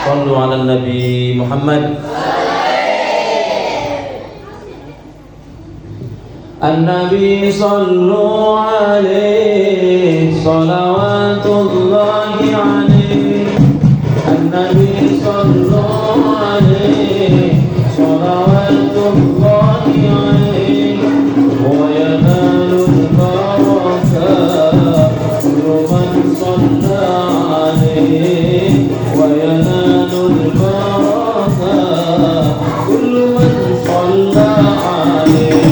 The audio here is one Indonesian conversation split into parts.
صلوا على النبي محمد. النبي صلوا عليه صلوات الله عليه. النبي صلوا عليه صلوات الله عليه. وينال البركات كل من صلى عليه. وينال البركات كل من صلى عليه.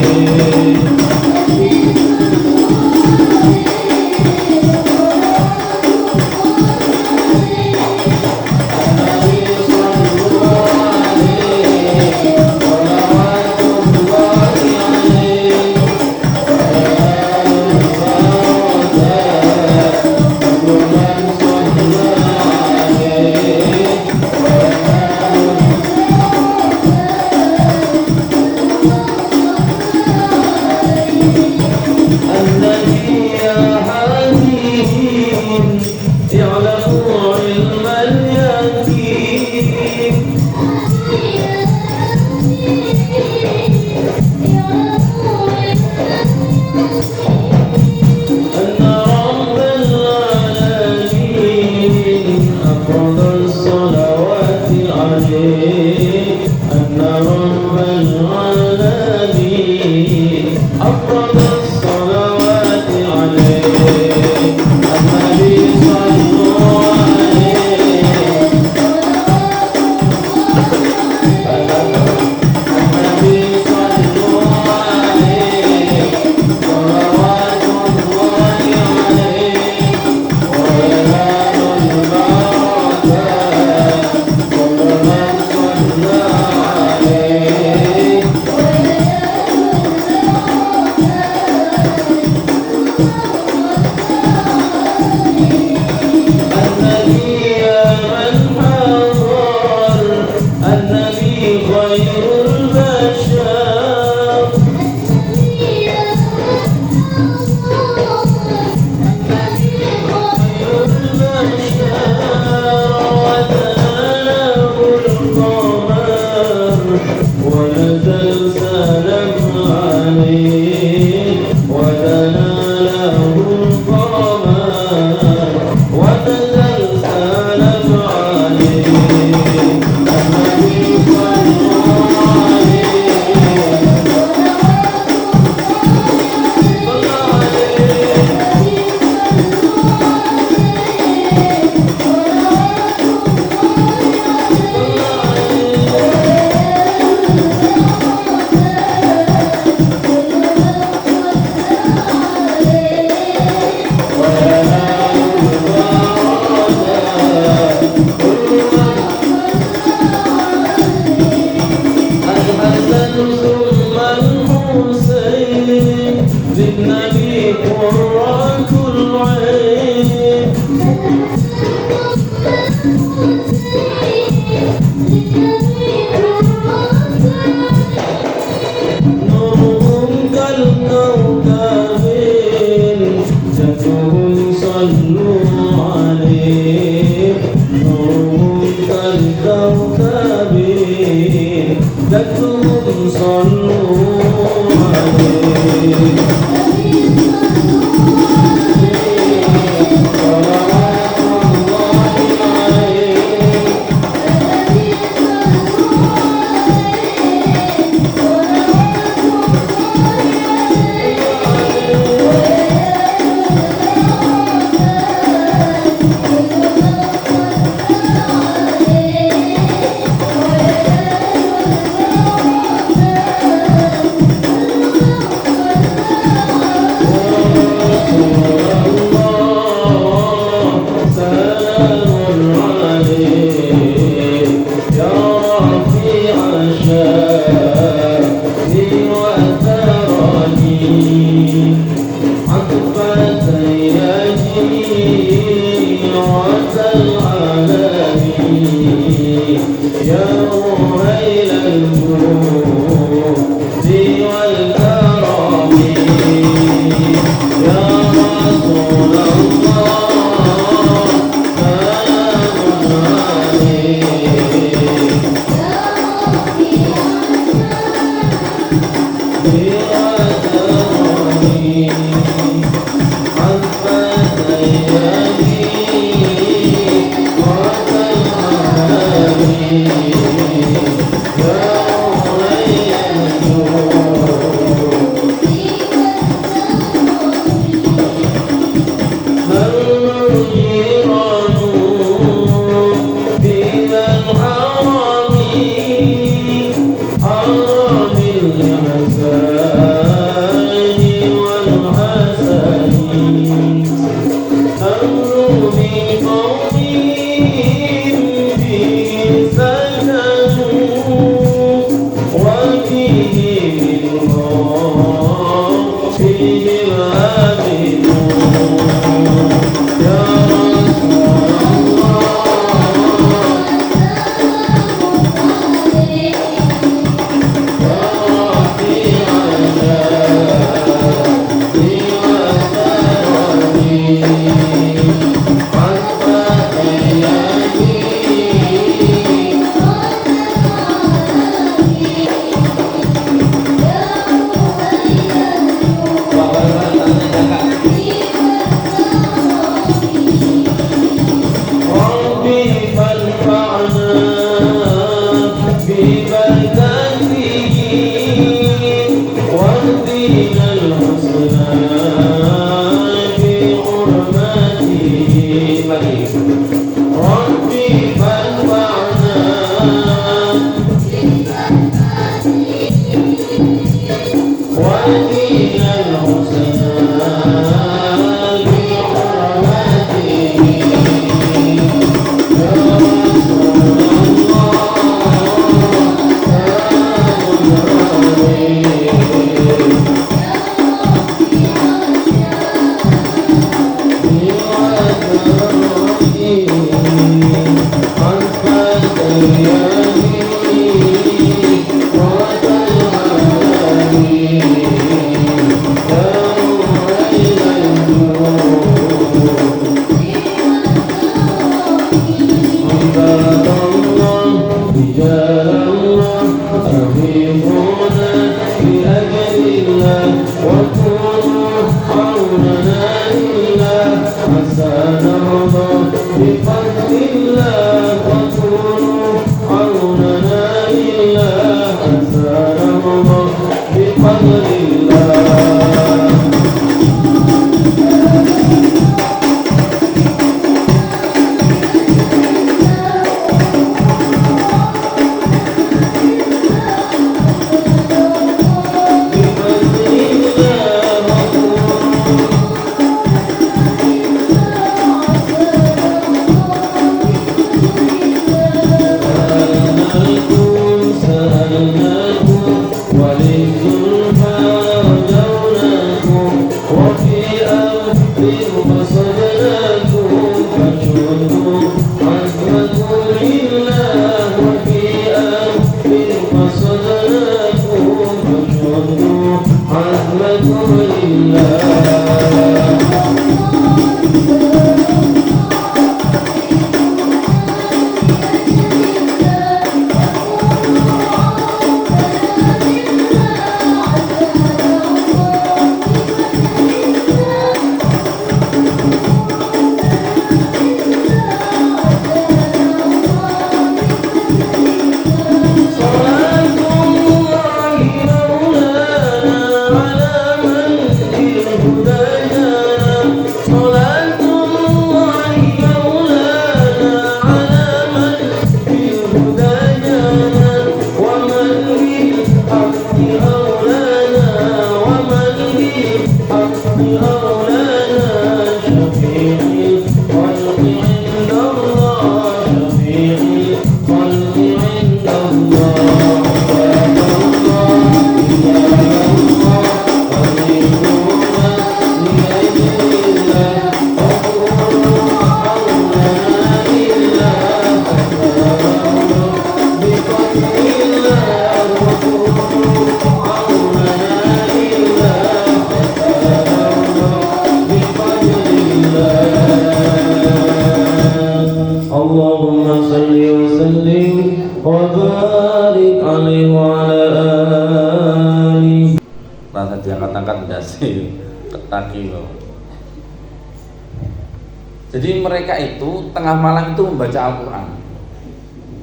Jadi mereka itu tengah malam itu membaca Al-Quran.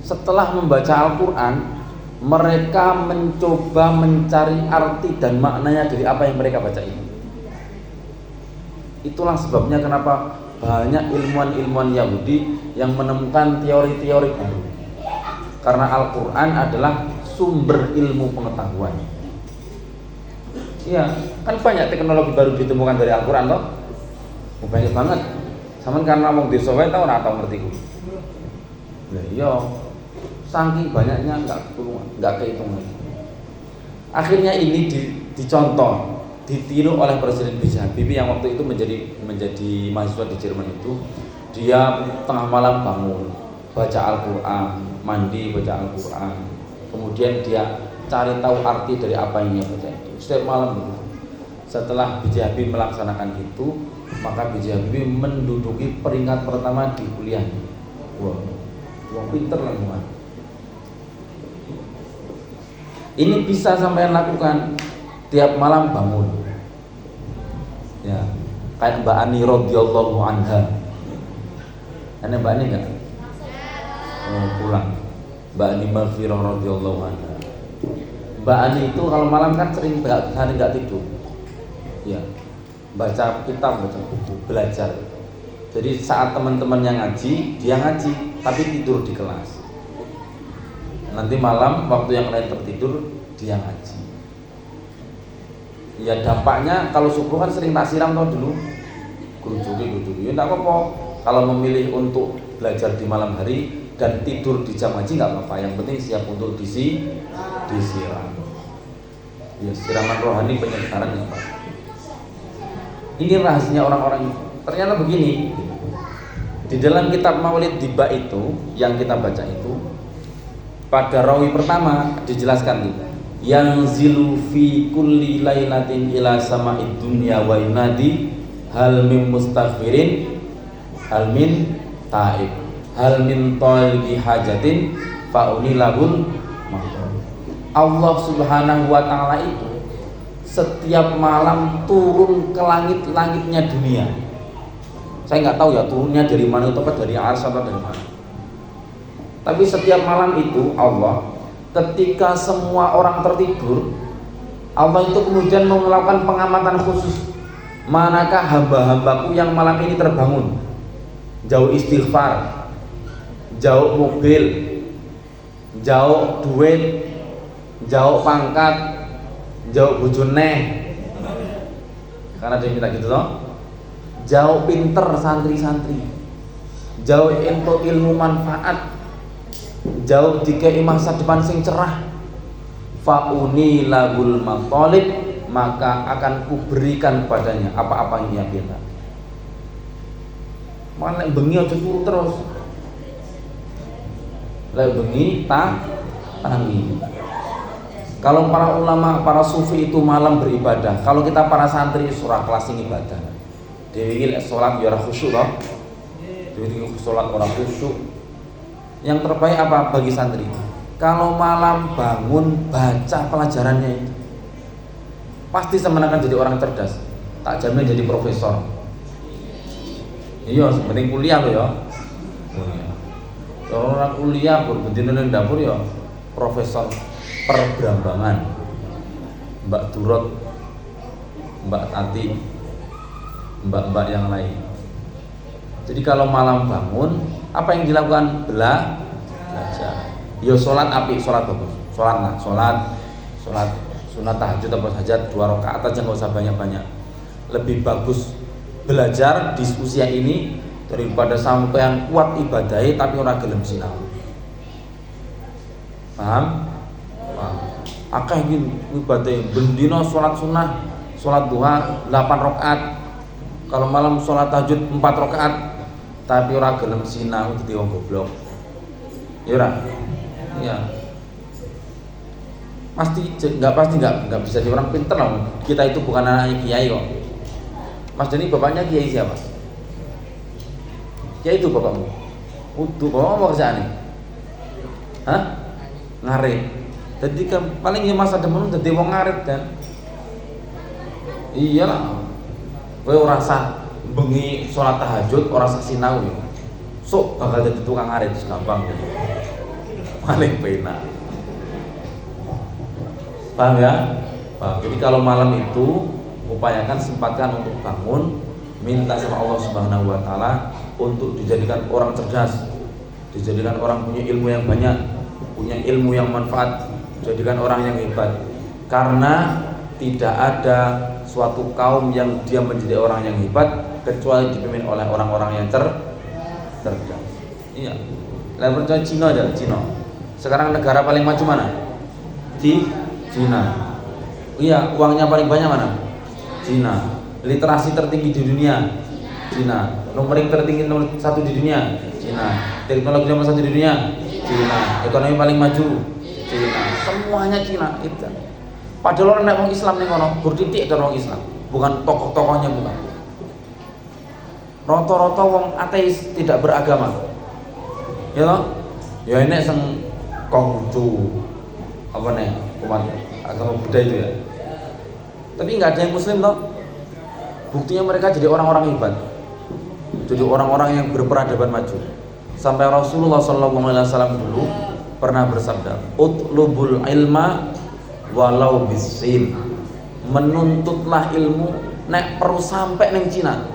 Setelah membaca Al-Quran, mereka mencoba mencari arti dan maknanya dari apa yang mereka baca itu. Itulah sebabnya kenapa banyak ilmuwan-ilmuwan Yahudi yang menemukan teori-teori baru. Karena Al-Quran adalah sumber ilmu pengetahuan. Iya, kan banyak teknologi baru ditemukan dari Al-Quran loh. Banyak banget. Sama karena wong desa wae tau ora tau ngerti ku. Lah iya, saking banyaknya enggak kehitung. Akhirnya ini dicontoh, ditiru oleh Presiden B.J. Habibie yang waktu itu menjadi mahasiswa di Jerman itu. Dia tengah malam bangun, baca Al-Quran, mandi baca Al-Quran. Kemudian dia cari tahu arti dari apa yang dia baca itu. Setiap malam begitu. Setelah B.J. Habibie melaksanakan itu, maka B.J. Habibie menduduki peringkat pertama di kuliahnya. Wah, pinter lah teman. Ini bisa sampai lakukan tiap malam bangun. Ya, kayak Mbak Ani radhiyallahu anha. Ada Mbak Ani enggak? Oh, pulang. Mbak Ani Maghfirah radhiyallahu anha. Mbak Ani itu kalau malam kan sering enggak tidur. Ya, baca kitab, baca buku, belajar. Jadi saat teman-teman yang ngaji, dia ngaji, tapi tidur di kelas. Nanti malam waktu yang lain tertidur, dia ngaji. Ya dampaknya kalau subuh kan sering tak siram tau dulu. Gurujuki. Ya enggak apa-apa. Kalau memilih untuk belajar di malam hari dan tidur di jam ngaji enggak apa-apa. Yang penting siap untuk disiram. Ya siraman rohani penyegaran ya Pak. Ini rahasianya orang-orang itu. Ternyata begini, di dalam kitab Maulid Diba itu yang kita baca itu pada rawi pertama dijelaskan yang zilu fi kulli lailatin ila sama'id dunya wa yunadi hal min mustaghfirin hal min taib hal min talibi hajatin faunilahul mahdur. Allah Subhanahu wa taala itu setiap malam turun ke langit-langitnya dunia. Saya nggak tahu ya turunnya dari mana, itu dari arsy atau dari mana. Tapi setiap malam itu Allah, ketika semua orang tertidur, Allah itu kemudian melakukan pengamatan khusus. Manakah hamba-hambaku yang malam ini terbangun? Jauh istighfar, jauh mobil, jauh duit, jauh pangkat, jauh bojone. Karena dia minta gitu loh. Jauh pinter santri-santri, jauh ilmu manfaat, jauh dikei masa depan sing cerah. Fauni lagul matolib, maka akan kuberikan padanya apa-apa yang ia minta. Mana bengi aja turu terus, lek bengi tangi. Kalau para ulama, para sufi itu malam beribadah. Kalau kita para santri surah kelas ini ibadah. Dewi sholat ya ora khusyuk loh. Dewi sholat ora khusyuk. Yang terbaik apa bagi santri? Kalau malam bangun baca pelajarannya itu, pasti semenangan jadi orang cerdas. Tak jamin jadi profesor. Iya, penting kuliah loh ya. Kalau orang kuliah berbentino nang dapur ya profesor perbrambangan, Mbak Durot, Mbak Tati, mbak-mbak yang lain. Jadi kalau malam bangun, apa yang dilakukan? Belajar. Yo sholat api, sholat bagus, sholat sunat tahajud atau hajat 2 rakaat aja, nggak usah banyak-banyak. Lebih bagus belajar di usia ini daripada sampean kuat ibadahnya tapi ora gelem sinau. Paham? Akeh iki ibadahnya bendino sholat sunnah, sholat duha 8 rakaat. Kalau malam sholat tahajud 4 rakaat, tapi ora gelem sinau dadi wong goblok. Ya ora? Iya. Pasti nggak bisa jadi orang pinter lah. Kita itu bukan anaknya kiai kok. Mas Deni bapaknya kiai siapa? Kiai itu bapakmu. Udah bapak mau kerjaan nih? Hah? Ngarit. Jadi paling ya masa depan jadi wong ngarit kan? Iyalah. Kowe ora sah bengi sholat tahajud, ora sah sinau ya. Sok bakal jadi tukang ngarit gampang gitu. Paling penak. Paham ya? Paham. Jadi kalau malam itu upayakan sempatkan untuk bangun, minta sama Allah Subhanahu wa taala untuk dijadikan orang cerdas, dijadikan orang punya ilmu yang banyak, punya ilmu yang manfaat, jadikan orang yang hebat. Karena tidak ada suatu kaum yang dia menjadi orang yang hebat kecuali dipimpin oleh orang-orang yang cerdas. Iya. Lalu percaya Cina aja, Cina. Sekarang negara paling maju mana? Di Cina. Iya, uangnya paling banyak mana? Cina. Literasi tertinggi di dunia, Cina. Numerik tertinggi nomor 1 di dunia, Cina. Teknologi nomor 1 di dunia, Cina. Ekonomi paling maju, Cina. Semuanya Cina itu. Padahal orang orang Islam nih kono, bertitik dari orang Islam, bukan tokoh-tokohnya bukan. Rata-rata wong ateis tidak beragama. Ya toh? Ya ini sing Konghucu apa nih umat agama Buddha itu ya. Tapi nggak ada yang Muslim toh. Buktinya mereka jadi orang-orang hebat, jadi orang-orang yang berperadaban maju. Sampai Rasulullah SAW dulu pernah bersabda, utlubul ilma walau bisin, menuntutlah ilmu nek perlu sampai neng Cina.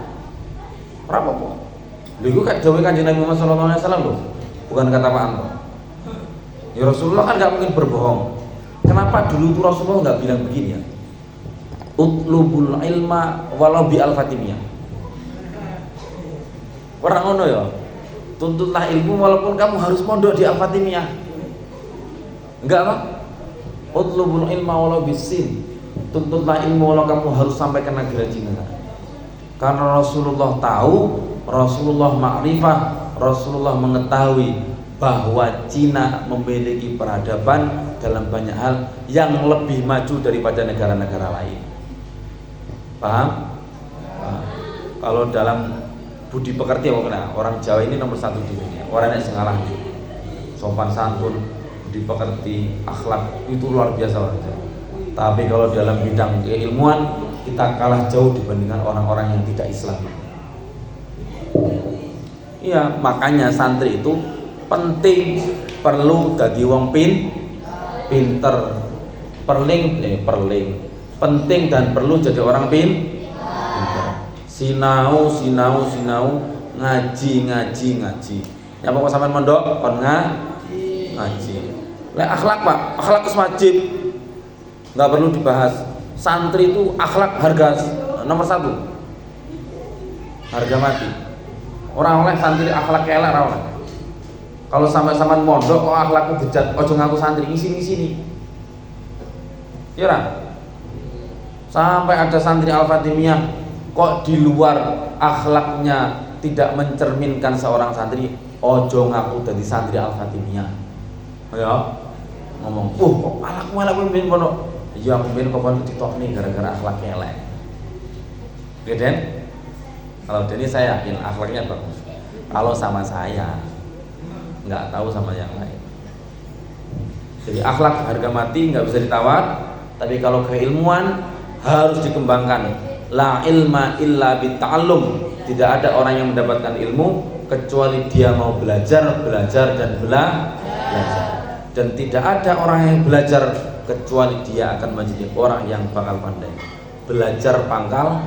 Berapa kok? Lalu kan jawab Kanjeng Nabi Muhammad SAW loh, bukan kata Pak Anto. Ya Rasulullah kan nggak mungkin berbohong. Kenapa dulu tuh Rasulullah nggak bilang begini ya? Utlubul ilma walau bi al-fatimiyah. Orang ngono ya. Tuntutlah ilmu walaupun kamu harus mondok di al-fatimiyah. Enggak apa? Utlubul ilma walau bisin. Tuntutlah ilmu walau kamu harus sampai ke negara Cina. Karena Rasulullah tahu, Rasulullah makrifah, Rasulullah mengetahui bahwa Cina memiliki peradaban dalam banyak hal yang lebih maju daripada negara-negara lain. Paham? Kalau dalam budi pekerti orang Jawa ini nomor satu di dunia. Orangnya sengalah, sopan santun, budi pekerti, akhlak itu luar biasa orang Jawa. Tapi kalau dalam bidang keilmuan kita kalah jauh dibandingkan orang-orang yang tidak Islam. Iya, makanya santri itu penting, perlu dadi wong pinter, penting dan perlu jadi orang pinter. Sinau, ngaji. Ya pokok sampean mondok kon ngaji. Lek akhlak Pak, akhlak wajib. Enggak perlu dibahas. Santri itu akhlak harga nomor 1. Harga mati. Orang oleh santri akhlak elek ora oleh. Kalau sampai-sampai mondok kok akhlakku bejat, ojo ngaku santri ngisi-ngisi. Ya ora? Sampai ada santri Al-Fatimiyah kok di luar akhlaknya tidak mencerminkan seorang santri, ojo ngaku dari santri Al-Fatimiyah. Ya, ngomong, kok akhlakmu pimpin pondok? Ya pimpin kok pondok ditokni gara-gara akhlaknya elek. Oke, Den? Kalau Denny saya yakin akhlaknya bagus. Kalau sama saya, nggak tahu sama yang lain. Jadi akhlak harga mati, nggak bisa ditawar. Tapi kalau keilmuan harus dikembangkan. La ilma illa bitta'allum. Tidak ada orang yang mendapatkan ilmu kecuali dia mau belajar dan belajar. Dan tidak ada orang yang belajar kecuali dia akan menjadi orang yang bakal pandai. Belajar pangkal